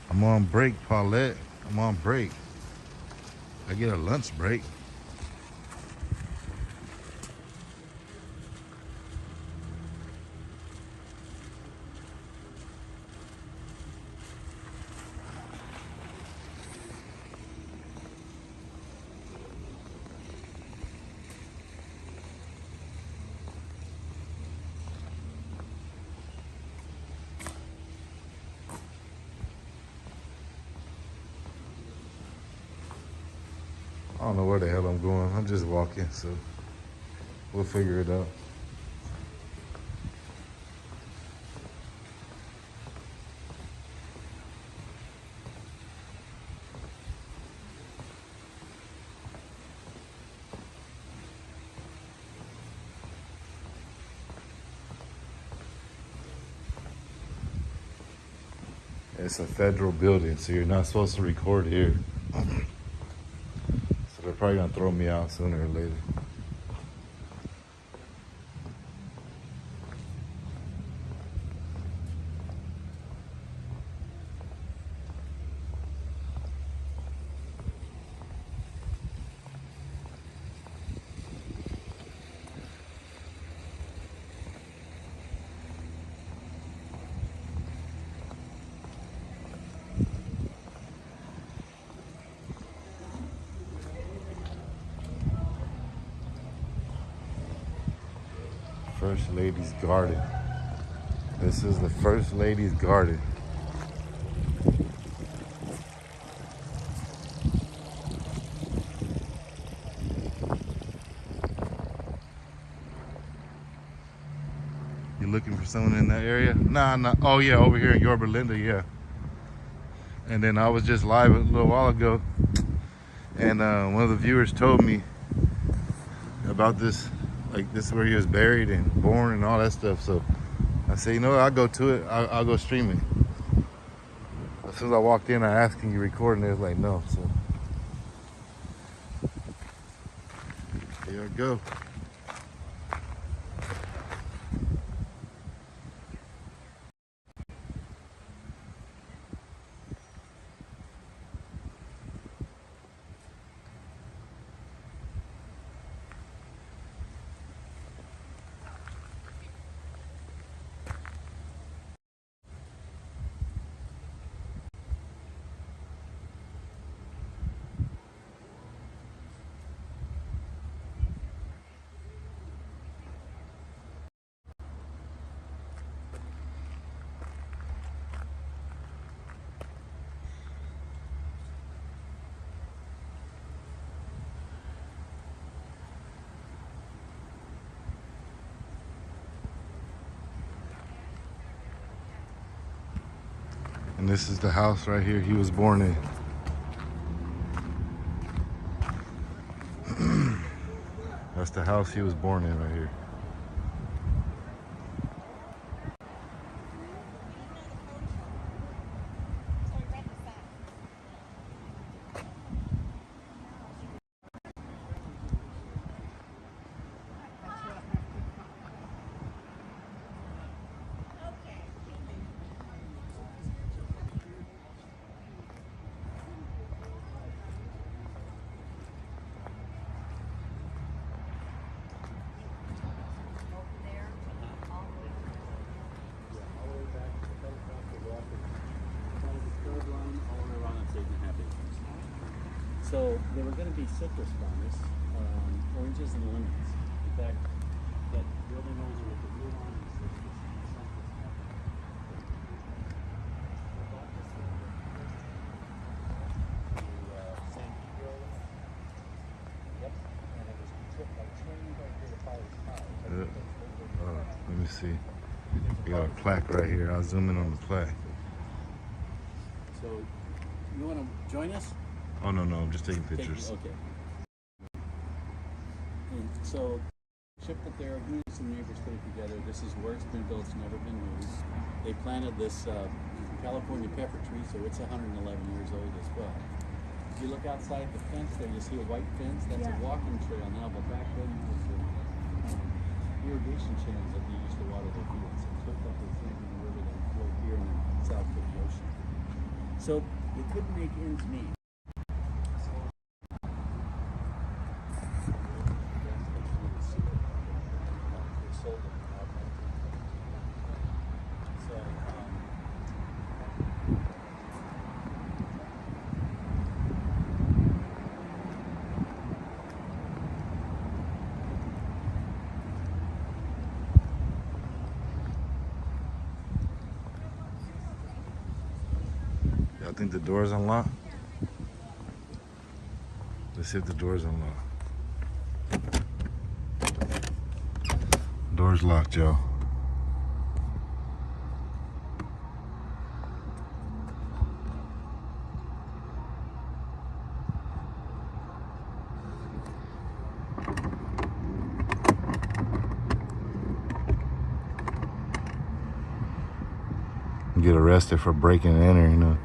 I'm on break, Paulette. I'm on break. I get a lunch break. I don't know where the hell I'm going. I'm just walking, so we'll figure it out. It's a federal building, so you're not supposed to record here. So they're probably gonna throw me out sooner or later. First Lady's Garden. This is the First Lady's Garden. You looking for someone in that area? Nah. Oh yeah, over here in Yorba Linda, yeah. And then I was just live a little while ago, and one of the viewers told me about this. Like, this is where he was buried and born and all that stuff. So I said, you know what, I'll go to it. I'll go stream it. As soon as I walked in, I asked, can you record? And they was like, no. So here I go. And this is the house right here he was born in. That's the house he was born in right here. So there were going to be citrus farmers, oranges and lemons. In fact, that building over with the blue line is citrus. Let me see. We got a plaque right here. I'll zoom in on the plaque. So you want to join us? Oh, no, I'm just taking pictures. Okay. And so Shipped up there, he and some neighbors put it together. This is where it's been built, it's never been moved. They planted this California pepper tree, so it's 111 years old as well. If you look outside the fence there, you see a white fence. That's a walking trail now, but back then it was the irrigation channels that they used to water their fields. It's hooked up to the Franklin River that flowed here and then south to the ocean. So they couldn't make ends meet. I think the door's unlocked. Let's see if the door's unlocked. Door's locked, y'all. Get arrested for breaking and entering, you know.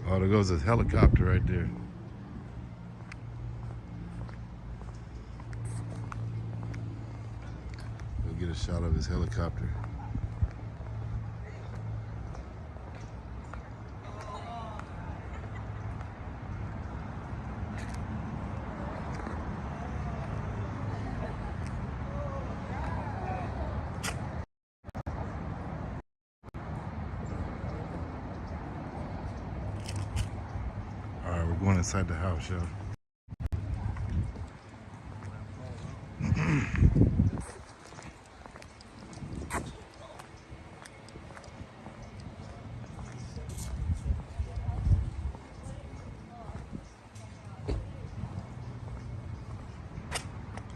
Oh, there goes his helicopter right there. We'll get a shot of his helicopter. All right, we're going inside the house, y'all.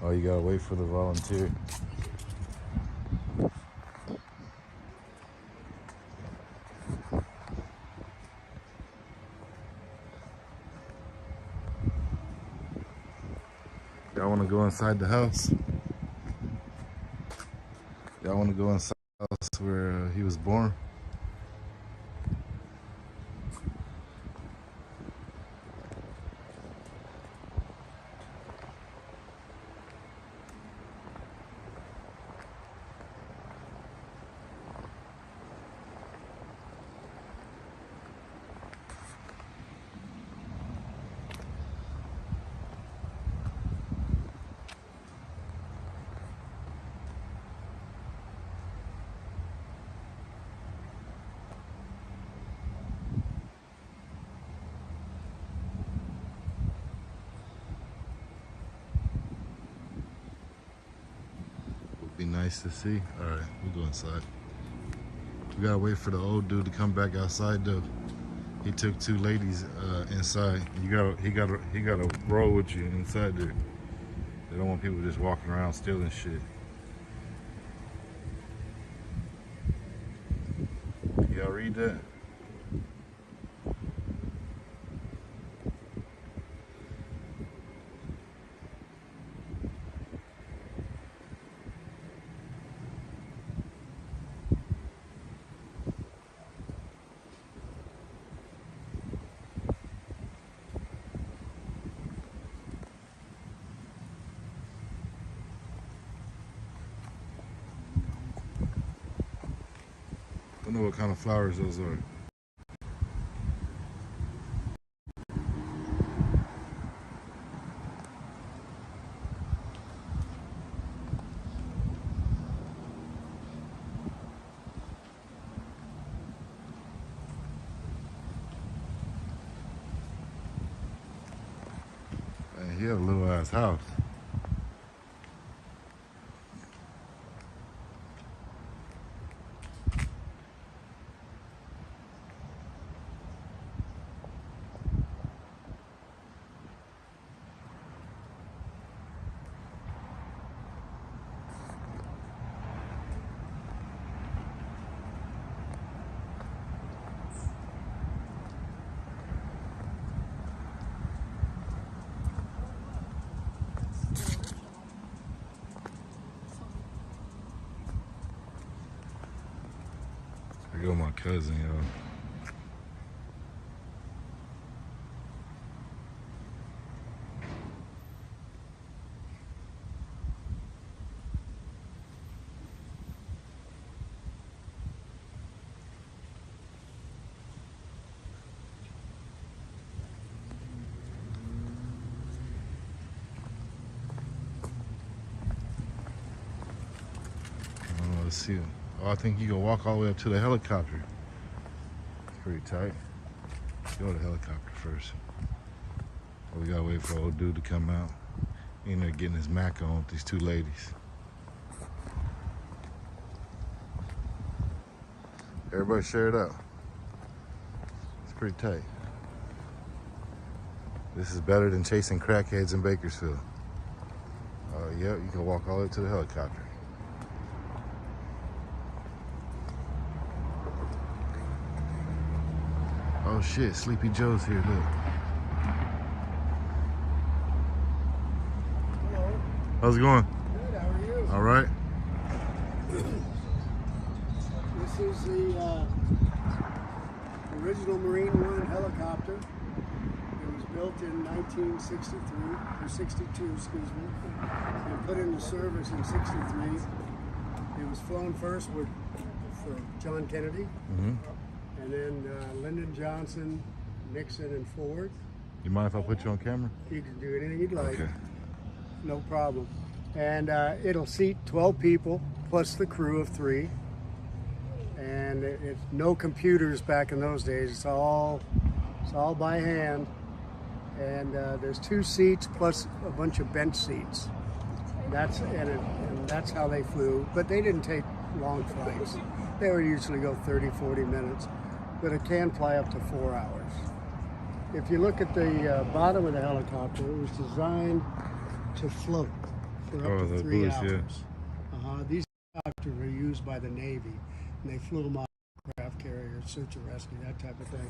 Oh, you gotta wait for the volunteer. Y'all wanna go inside the house? Y'all wanna go inside the house where he was born? Would be nice to see. All right, we'll go inside. We gotta wait for the old dude to come back outside though. He took two ladies inside. He gotta roll with you inside there. They don't want people just walking around stealing shit. Y'all read that? I don't know what kind of flowers those are. Man, he had a little ass house. Go with my cousin, y'all. Let's see. Oh, I think you can walk all the way up to the helicopter. It's pretty tight. Go to the helicopter first. Oh, we gotta wait for old dude to come out. He in there getting his Mac on with these two ladies. Everybody share it out. It's pretty tight. This is better than chasing crackheads in Bakersfield. Yep, you can walk all the way to the helicopter. Oh shit, Sleepy Joe's here, look. Hello. How's it going? Good, how are you? All right. This is the original Marine One helicopter. It was built in 1963, or 62, excuse me, and put into service in 63. It was flown first for John Kennedy, and then Lyndon Johnson, Nixon, and Ford. You mind if I put you on camera? You can do anything you'd like. Okay. No problem. And it'll seat 12 people plus the crew of 3. And it's no computers back in those days. It's all by hand. And there's 2 seats plus a bunch of bench seats. And that's how they flew. But they didn't take long flights. They would usually go 30, 40 minutes. But it can fly up to 4 hours. If you look at the bottom of the helicopter, it was designed to float for up to 3 hours. Yeah. These helicopters were used by the Navy, and they flew them off craft carriers, search and rescue, that type of thing.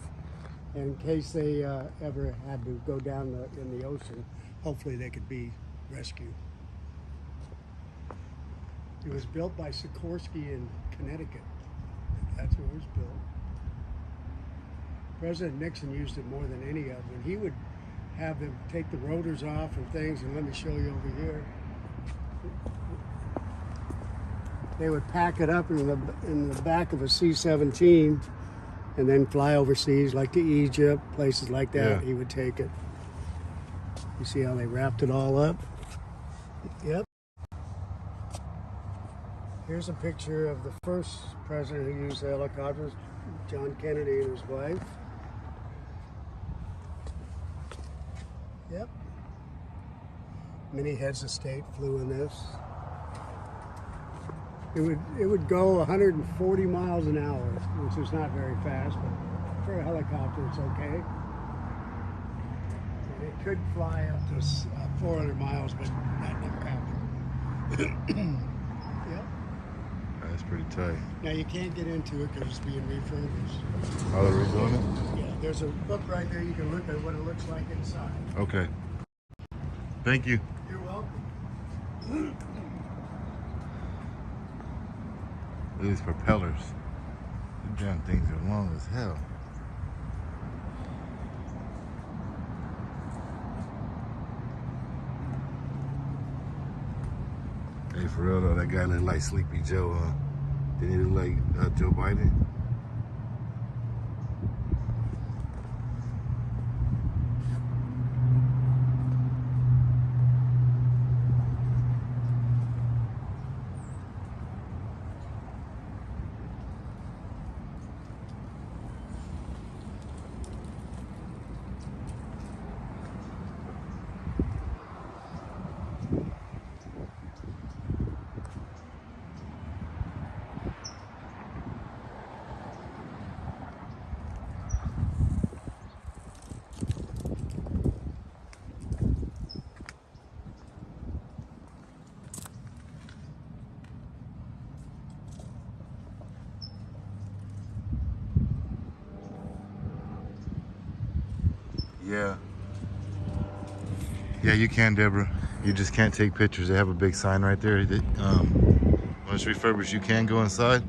And in case they ever had to go down in the ocean, hopefully they could be rescued. It was built by Sikorsky in Connecticut. That's where it was built. President Nixon used it more than any of them. He would have them take the rotors off and things, and let me show you over here. They would pack it up in the back of a C-17 and then fly overseas, like to Egypt, places like that. Yeah. He would take it. You see how they wrapped it all up? Yep. Here's a picture of the first president who used helicopters, John Kennedy and his wife. Yep. Many heads of state flew in this. It would go 140 miles an hour, which is not very fast, but for a helicopter, it's okay. And it could fly up to 400 miles, but that never happened. Yep. That's pretty tight. Now you can't get into it because it's being refurbished. Oh, they're redoing it? Yeah, there's a book right there. You can look at what it looks like inside. Okay. Thank you. You're welcome. Look at these propellers. These damn things are long as hell. Hey, for real though, that guy looked like Sleepy Joe, huh? Didn't he look like Joe Biden? Yeah. Yeah, you can, Deborah. You just can't take pictures. They have a big sign right there that when it's refurbished, you can go inside,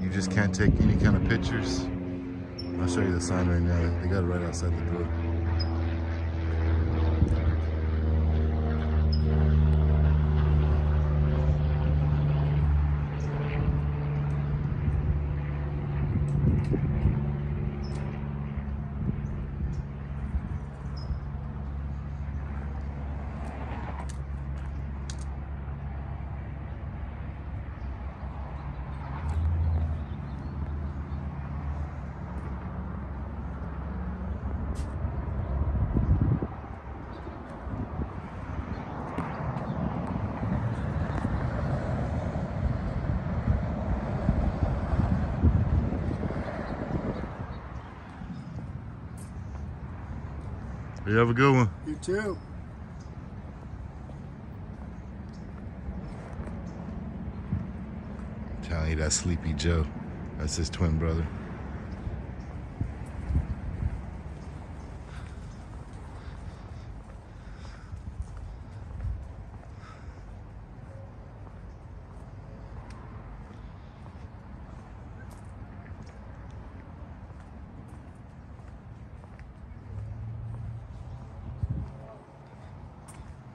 You just can't take any kind of pictures. I'll show you the sign right now. They got it right outside the door. You have a good one. You too. I'm telling you, that's Sleepy Joe. That's his twin brother.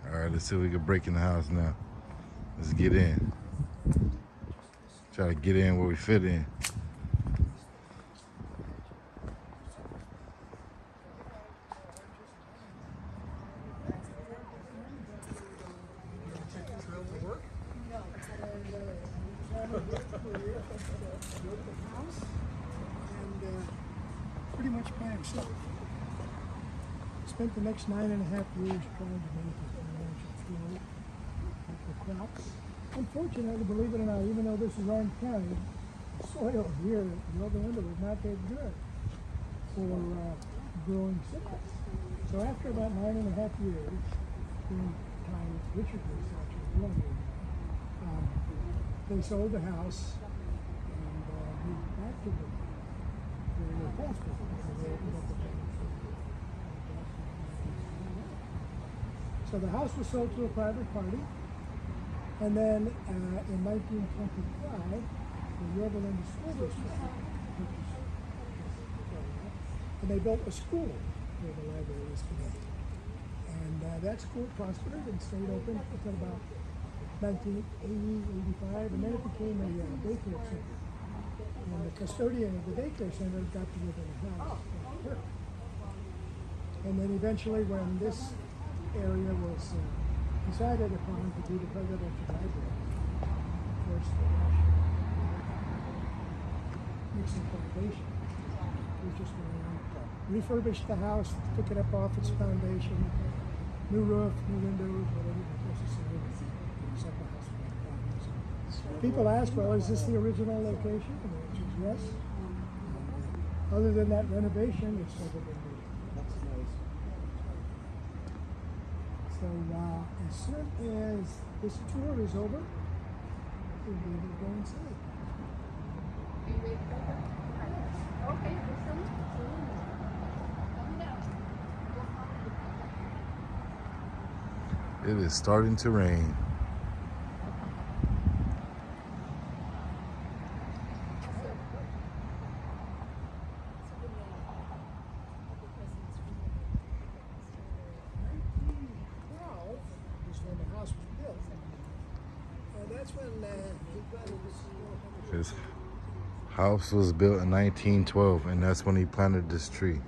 All right, let's see if we can break in the house now. Let's get in. Try to get in where we fit in. Pretty much by himself. Spent the next 9.5 years trying to make it financial flow for crops. Unfortunately, believe it or not, even though this is Orange County, the soil here at the other window is not that good for growing citrus. So after about 9.5 years, during the time Richard was actually growing it, they sold the house and moved back to the pasture. So the house was sold to a private party, and then in 1925, the Yorba Linda School District purchased it, and they built a school where the library is today. And that school prospered and stayed open until about 1980, 85, and then it became a daycare center. And the custodian of the daycare center got to live in the house. And then eventually, when this area was decided upon to be the presidential library, of course, the Nixon Foundation was just around, refurbished the house, took it up off its foundation, new roof, new windows, whatever was necessary, and set the house back down. People ask, well, is this the original location? And the answer is yes. Other than that renovation, it's never been moved. So as soon as this tour is over, we'll be able to go inside. It is starting to rain. His house was built in 1912, and that's when he planted this tree.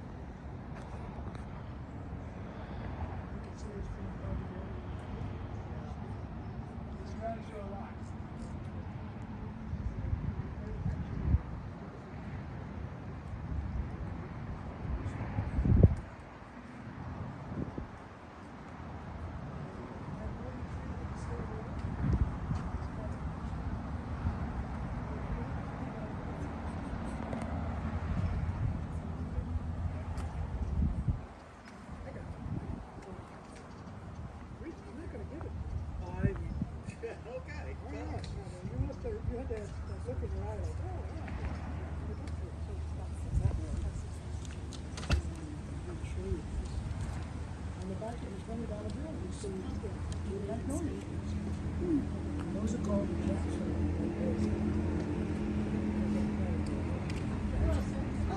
Those are called the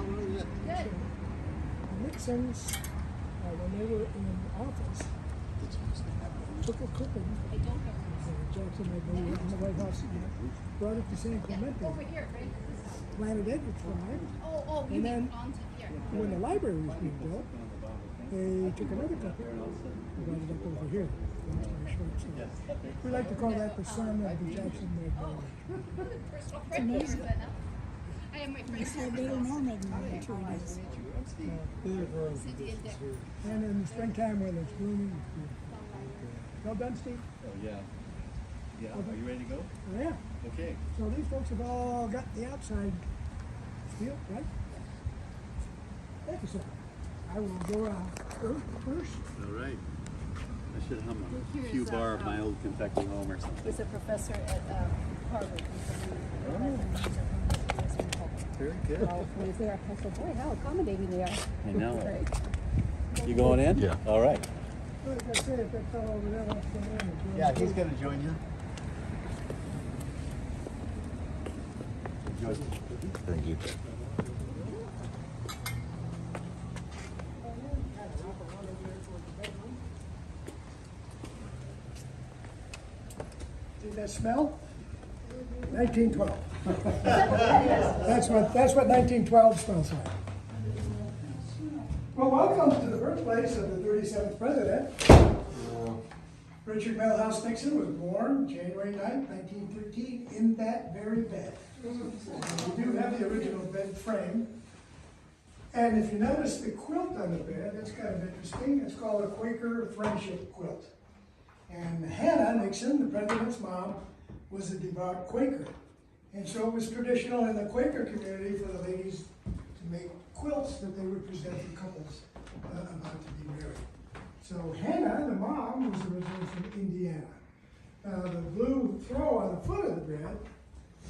Good. Nixon's, when they were in office, took a clipping. I don't have Jackson had been in the White House, brought it to San Clemente, over here, right? planted it with flag. Oh, you And mean then onto here. when the library was being built, they took another clipping and brought it up over here. Long story short, so we like to call that the son of the Jackson Magnolia. It's amazing. I have my friends I better know Magnolia trees. City and Dick. And in the springtime when it's blooming, it's beautiful. Well done, Steve? Oh, yeah. Yeah, are you ready to go? Oh, yeah. Okay. So these folks have all got the outside steel, right? Thank you, sir. I will go first. All right. I should hum Here a few is, bar of my old Kentucky home or something. He's a professor at Harvard. Very good. When he's there, I said, boy, how accommodating they are. I know. Right. You going in? Yeah. All right. Like I said, if that fellow over there wants to come in. and Yeah, join he's us. going to join you. Thank you. See that smell? 1912. That's what 1912 smells like. Well, welcome to the birthplace of the 37th president. Richard Milhouse Nixon was born January 9, 1913, in that very bed. We do have the original bed frame. And if you notice the quilt on the bed, that's kind of interesting. It's called a Quaker friendship quilt. And Hannah Nixon, the president's mom, was a devout Quaker. And so it was traditional in the Quaker community for the ladies to make quilts that they would present to couples about to be married. So Hannah, the mom, was originally from Indiana. The blue throw on the foot of the bed,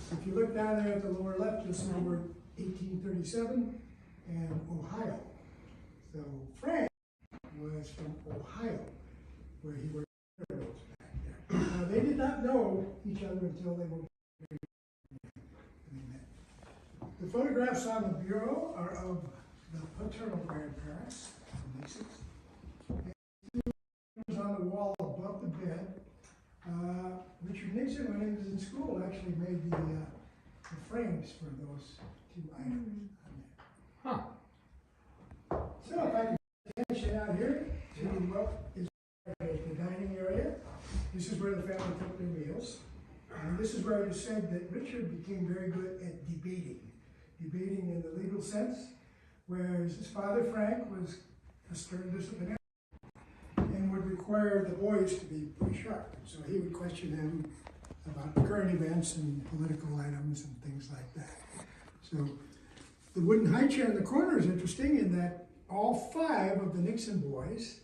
if you look down there at the lower left, you'll see the word 1837 and Ohio. So Frank was from Ohio, where he worked back there. Now, they did not know each other until they were met. The photographs on the bureau are of the paternal grandparents, the Nixons. On the wall above the bed. Richard Nixon, when he was in school, actually made the frames for those two items on there. So if I can attention out here to what is the dining area. This is where the family took their meals. And this is where it is said that Richard became very good at debating. Debating in the legal sense, whereas his father Frank was a stern disciplinarian and would require the boys to be pretty sharp. So he would question them about current events and political items and things like that. So the wooden high chair in the corner is interesting in that all 5 of the Nixon boys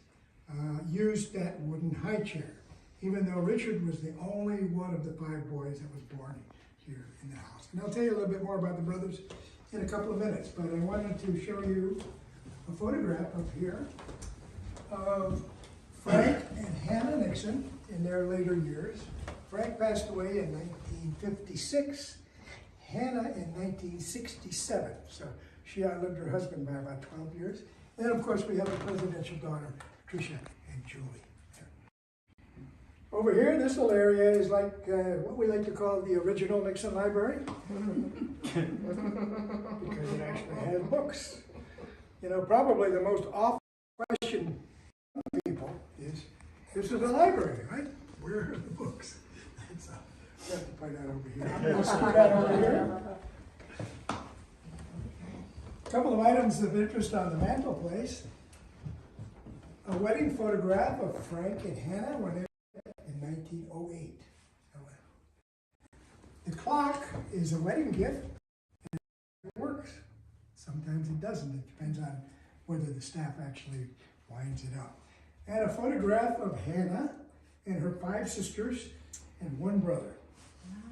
used that wooden high chair, even though Richard was the only one of the 5 boys that was born here in the house. And I'll tell you a little bit more about the brothers in a couple of minutes, but I wanted to show you a photograph up here of Frank and Hannah Nixon in their later years. Frank passed away in 1956, Hannah in 1967. So she outlived her husband by about 12 years. And of course we have the presidential daughter, Tricia and Julie. Over here, this little area is like what we like to call the original Nixon library. Because it actually has books. You know, probably the most often question people is, this is a library, right? Where are the books? So, I have to point that over here. I'm going to stick that over here. A couple of items of interest on the mantelpiece. A wedding photograph of Frank and Hannah when they were in 1908. The clock is a wedding gift. It works. Sometimes it doesn't. It depends on whether the staff actually winds it up. And a photograph of Hannah and her 5 sisters and 1 brother.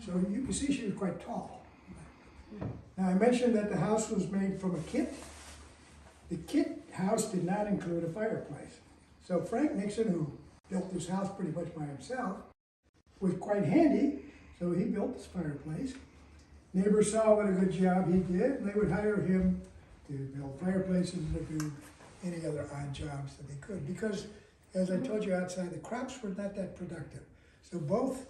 So you can see she was quite tall. Now I mentioned that the house was made from a kit. The kit house did not include a fireplace. So Frank Nixon, who built this house pretty much by himself, was quite handy. So he built this fireplace. Neighbors saw what a good job he did, and they would hire him to build fireplaces and to do any other odd jobs that they could. Because, as I told you outside, the crops were not that productive. So both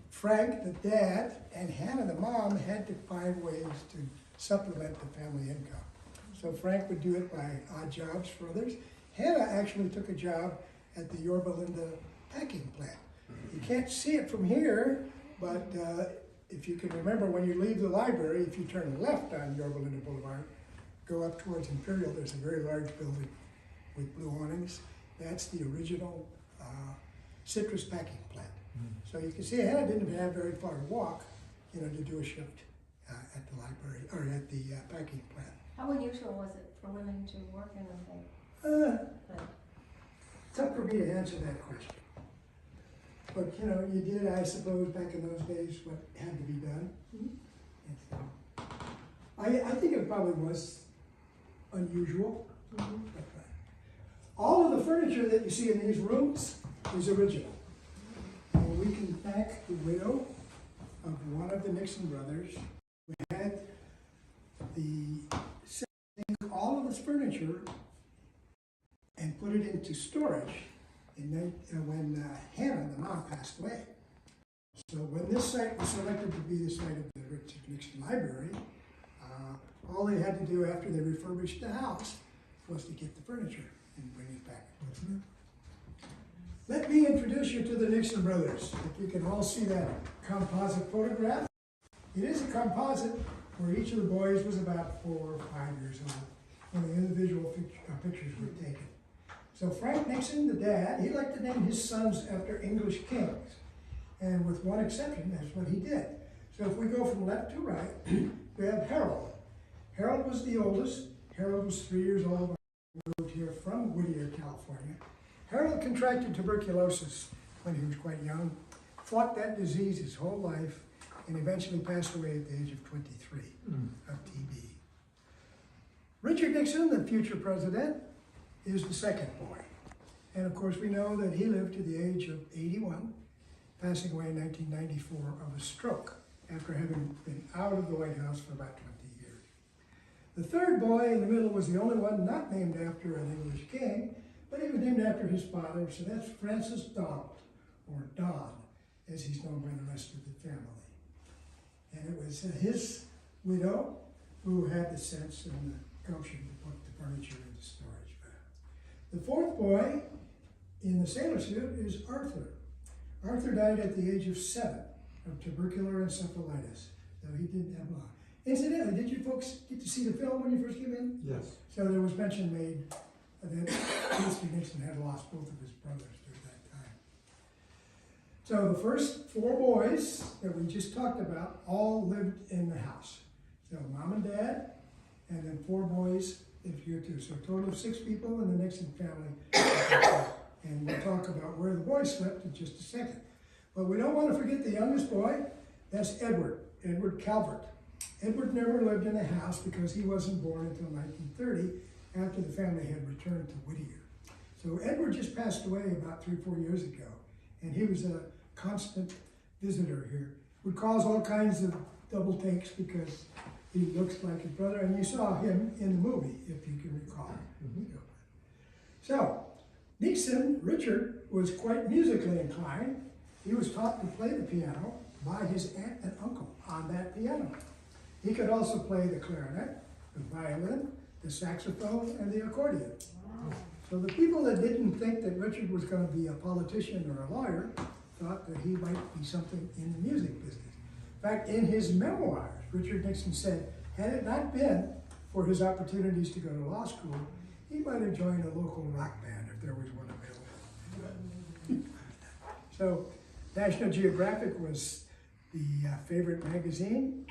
Frank, the dad, and Hannah, the mom, had to find ways to supplement the family income. So Frank would do it by odd jobs for others. Hannah actually took a job at the Yorba Linda packing plant. You can't see it from here, but if you can remember, when you leave the library, if you turn left on Yorba Linda Boulevard, go up towards Imperial, there's a very large building with blue awnings. That's the original citrus packing plant. So you can see Hannah didn't have very far to walk, you know, to do a shift at the library, or at the packing plant. How unusual was it for women to work in a thing? Tough for me to answer that question. But, you know, you did, I suppose, back in those days, what had to be done. And so, I think it probably was unusual. But, all of the furniture that you see in these rooms is original. And we can thank the widow of one of the Nixon brothers who had all of this furniture and put it into storage when Hannah, the mom, passed away. So when this site was selected to be the site of the Richard Nixon Library, all they had to do after they refurbished the house was to get the furniture and bring it back. Let me introduce you to the Nixon brothers. If you can all see that composite photograph. It is a composite where each of the boys was about 4 or 5 years old when the individual pictures were taken. So Frank Nixon, the dad, he liked to name his sons after English kings. And with one exception, that's what he did. So if we go from left to right, we have Harold. Harold was the oldest. Harold was 3 years old when he moved here from Whittier, California. Harold contracted tuberculosis when he was quite young, fought that disease his whole life, and eventually passed away at the age of 23 of TB. Richard Nixon, the future president, is the second boy. And of course, we know that he lived to the age of 81, passing away in 1994 of a stroke after having been out of the White House for about 20 years. The third boy in the middle was the only one not named after an English king, but he was named after his father, so that's Francis Donald, or Don, as he's known by the rest of the family. And it was his widow who had the sense and the gumption to put the furniture into storage. The fourth boy in the sailor suit is Arthur. Arthur died at the age of 7 of tubercular encephalitis, so he didn't have long. Incidentally, did you folks get to see the film when you first came in? Yes. So there was mention made that Mr. Nixon had lost both of his brothers during that time. So the first 4 boys that we just talked about all lived in the house. So mom and dad, and then 4 boys lived here too. So a total of 6 people in the Nixon family. And we'll talk about where the boys slept in just a second. But we don't want to forget the youngest boy. That's Edward Calvert. Edward never lived in a house because he wasn't born until 1930, after the family had returned to Whittier. So Edward just passed away about 3 or 4 years ago, and he was a constant visitor here. Would cause all kinds of double takes because he looks like his brother, and you saw him in the movie, if you can recall. So, Nixon, Richard, was quite musically inclined. He was taught to play the piano by his aunt and uncle on that piano. He could also play the clarinet, the violin, the saxophone, and the accordion. So the people that didn't think that Richard was going to be a politician or a lawyer thought that he might be something in the music business. In fact, in his memoirs, Richard Nixon said, had it not been for his opportunities to go to law school, he might have joined a local rock band if there was one available. So National Geographic was the favorite magazine.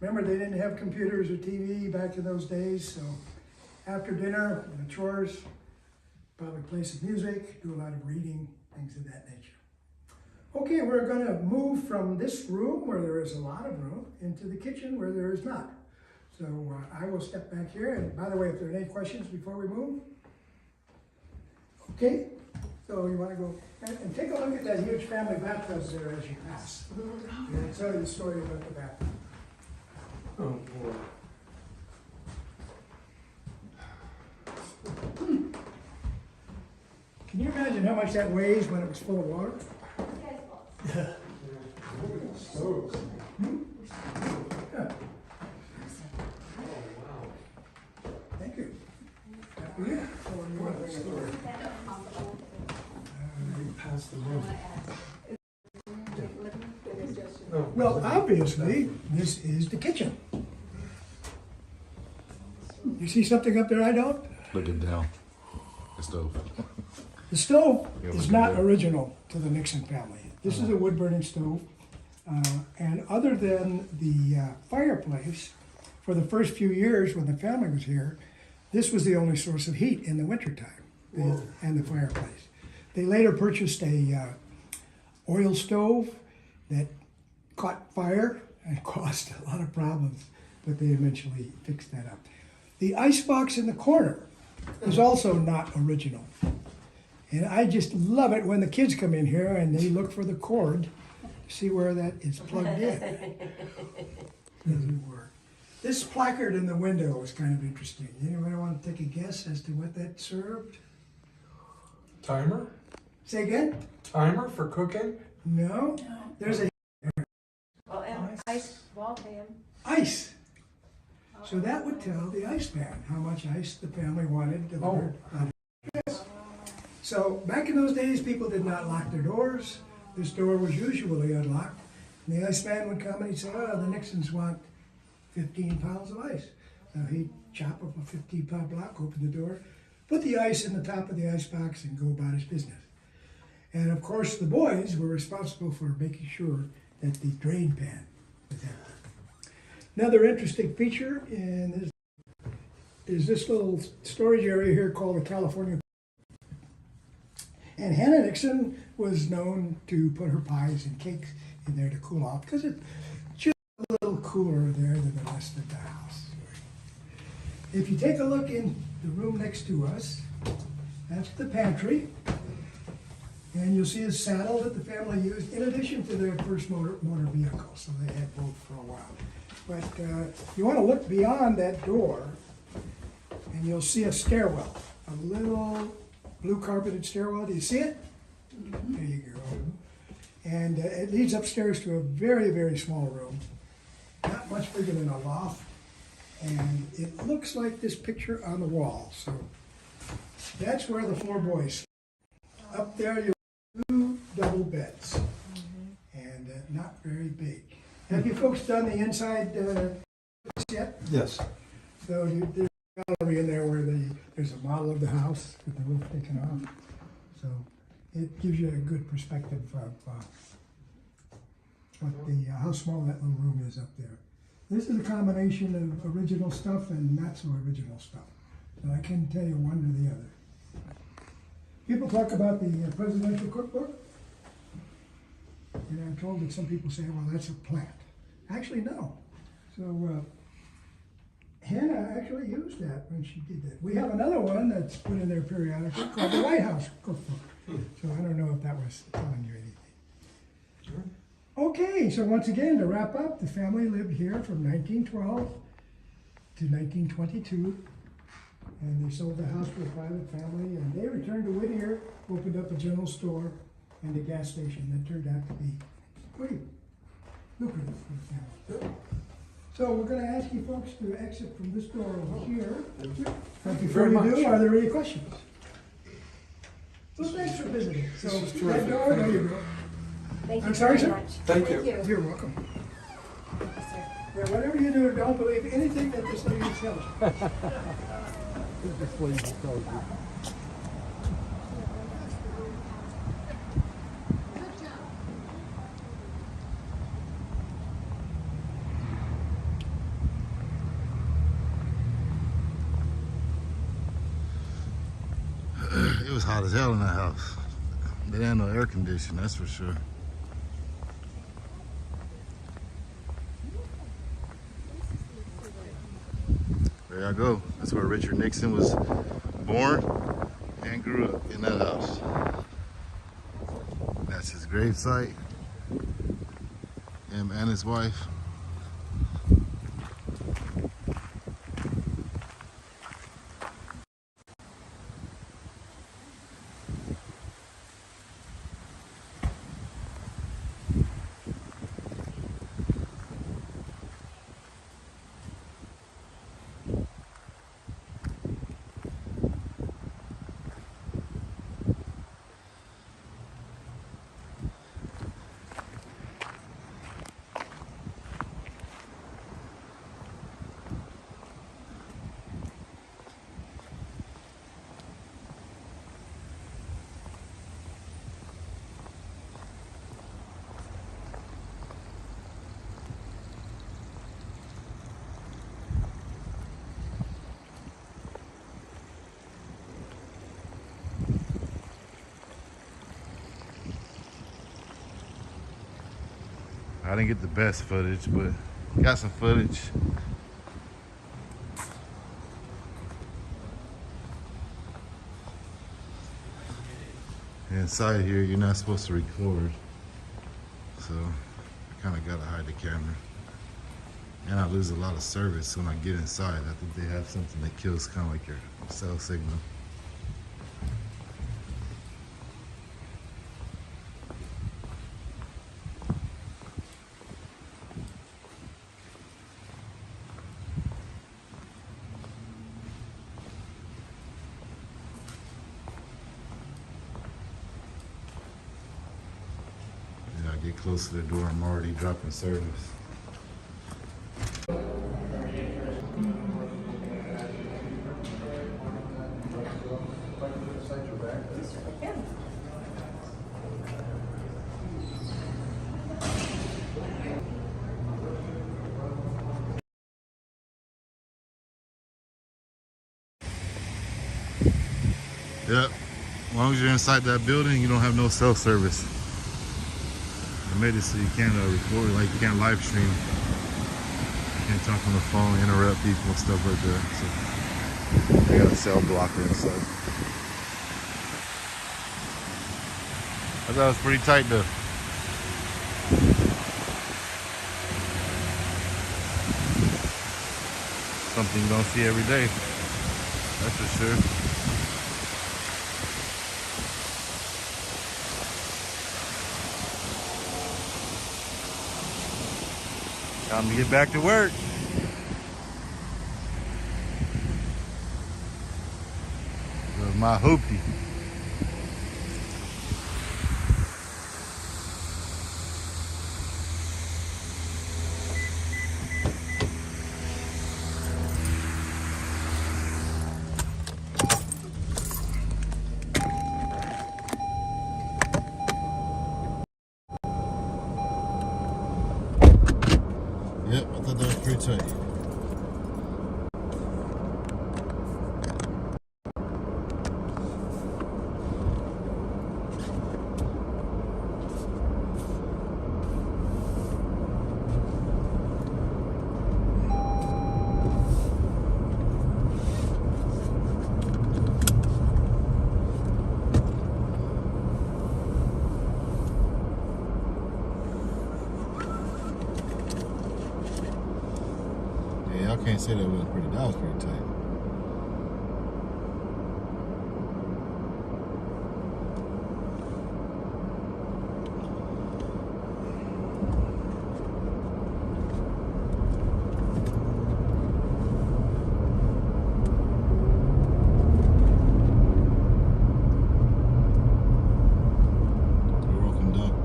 Remember, they didn't have computers or TV back in those days, so after dinner, the chores, probably play some music, do a lot of reading, things of that nature. Okay, we're going to move from this room, where there is a lot of room, into the kitchen, where there is not. So I will step back here, and by the way, if there are any questions before we move? Okay, so you want to go, and take a look at that huge family bathtub there as you pass. And I'll tell you the story about the bathtub. Oh, boy. Can you imagine how much that weighs when it was full of water? Yeah. Thank you. Happy New Year. Pass the room. Well, obviously, this is the kitchen. You see something up there I don't? Looking down. The stove. The stove Yeah, is look not at that. original to the Nixon family. This is a wood-burning stove. And other than the fireplace, for the first few years when the family was here, this was the only source of heat in the wintertime, and the fireplace. They later purchased a oil stove that caught fire and caused a lot of problems, but they eventually fixed that up. The icebox in the corner is also not original. And I just love it when the kids come in here and they look for the cord to see where that is plugged in. Doesn't work. This placard in the window is kind of interesting. Anybody want to take a guess as to what that served? Timer? Say again? Timer for cooking? No. There's a Well, and ice wall pan. ice. So that would tell the ice man how much ice the family wanted delivered. So back in those days, people did not lock their doors. This door was usually unlocked. And the ice man would come and he'd say, oh, the Nixons want 15 pounds of ice. Now he'd chop up a 15-pound block, open the door, put the ice in the top of the ice box and go about his business. And of course, the boys were responsible for making sure that the drain pan was empty. Another interesting feature is this little storage area here called the California. And Hannah Nixon was known to put her pies and cakes in there to cool off because it's just a little cooler there than the rest of the house. If you take a look in the room next to us, that's the pantry. And you'll see a saddle that the family used in addition to their first motor vehicle. So they had both for a while. But you want to look beyond that door and you'll see a stairwell, a little blue carpeted stairwell. Do you see it? There you go. And it leads upstairs to a very, very small room, not much bigger than a loft. And it looks like this picture on the wall. So that's where the 4 boys sleep. Up there you have 2 double beds, and not very big. Have you folks done the inside yet? Yes. So there's a gallery in there where there's a model of the house with the roof taken off. So it gives you a good perspective of how small that little room is up there. This is a combination of original stuff and not so original stuff. So I can't tell you one or the other. People talk about the presidential cookbook. And I'm told that some people say, well, that's a plant. Actually, no. So Hannah actually used that when she did that. We have another one that's put in there periodically called the White House Cookbook. So I don't know if that was telling you anything. Sure. Okay, so once again, to wrap up, the family lived here from 1912 to 1922. And they sold the house to a private family, and they returned to Whittier, opened up a general store and a gas station that turned out to be pretty lucrative for the family. So we're going to ask you folks to exit from this door over here. Thank you Before very we much. do, are there any questions? Well, thanks for visiting. So This is that terrific. door, there you go. Thank I'm you sorry, very sir? much. Thank you. You're welcome. Yes, sir. Yeah, whatever you do, don't believe anything that this lady tells you. It was hot as hell in that house. They didn't have no air conditioning, that's for sure. There I go. That's where Richard Nixon was born and grew up, in that house. That's his grave site. Him and his wife. I didn't get the best footage, but got some footage. Inside here, you're not supposed to record, so I kind of gotta hide the camera. And I lose a lot of service when I get inside. I think they have something that kills kind of like your cell signal. Get close to the door, I'm already dropping service. Yep, as long as you're inside that building, you don't have no cell service. I made it so you can't record, like you can't live stream. You can't talk on the phone, interrupt people and stuff like that. So I got a cell blocker inside. I thought it was pretty tight though. Something you don't see every day, that's for sure. Time to get back to work. With my hoopty. Yep, I thought that was pretty tight. I can't say that was pretty tight. You're welcome, done.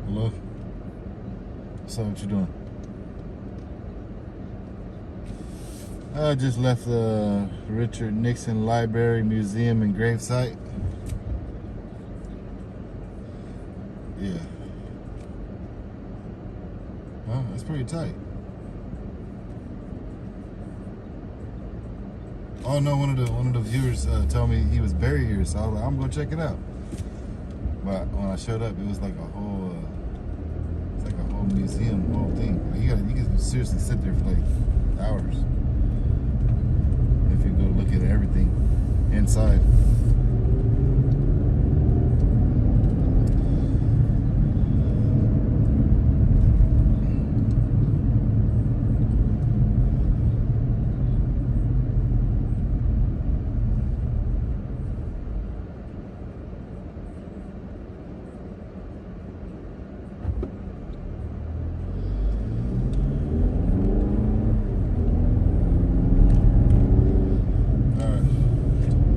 Hello? So what you doing? I just left the Richard Nixon Library, Museum, and Gravesite. Yeah. Well, that's pretty tight. Oh no, one of the viewers told me he was buried here, so I was like, I'm gonna check it out. But when I showed up, it was like a whole, it's like a whole museum, whole thing. Like you can seriously sit there for like hours if you go look at everything inside.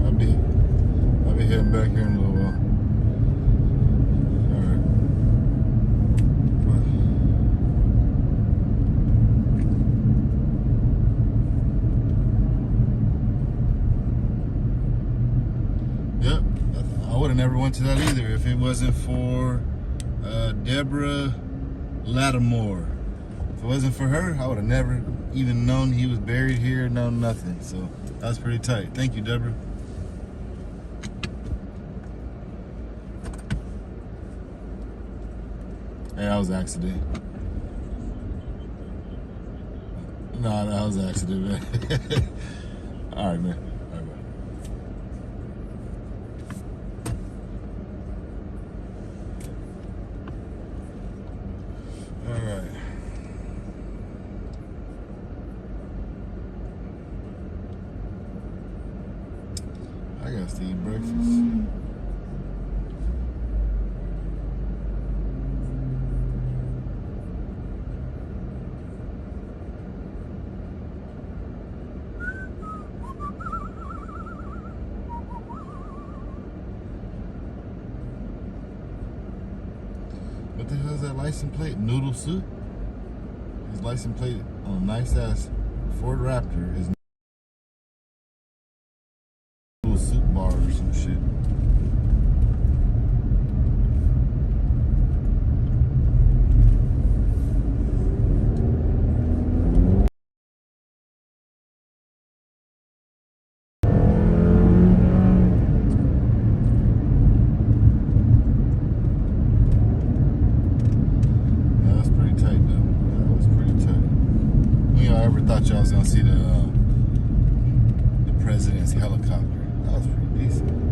I'll be never went to that either if it wasn't for Deborah Lattimore. If it wasn't for her, I would have never even known he was buried here, known nothing. So that was pretty tight. Thank you, Deborah. Hey, that was an accident. No, that was an accident, man. All right, man. All right, bye. All right. I got to eat breakfast. What the hell is that license plate? Noodle soup? His license plate on a nice ass Ford Raptor is noodle soup bar or some shit. I ever thought y'all was gonna see the president's helicopter. That was pretty decent.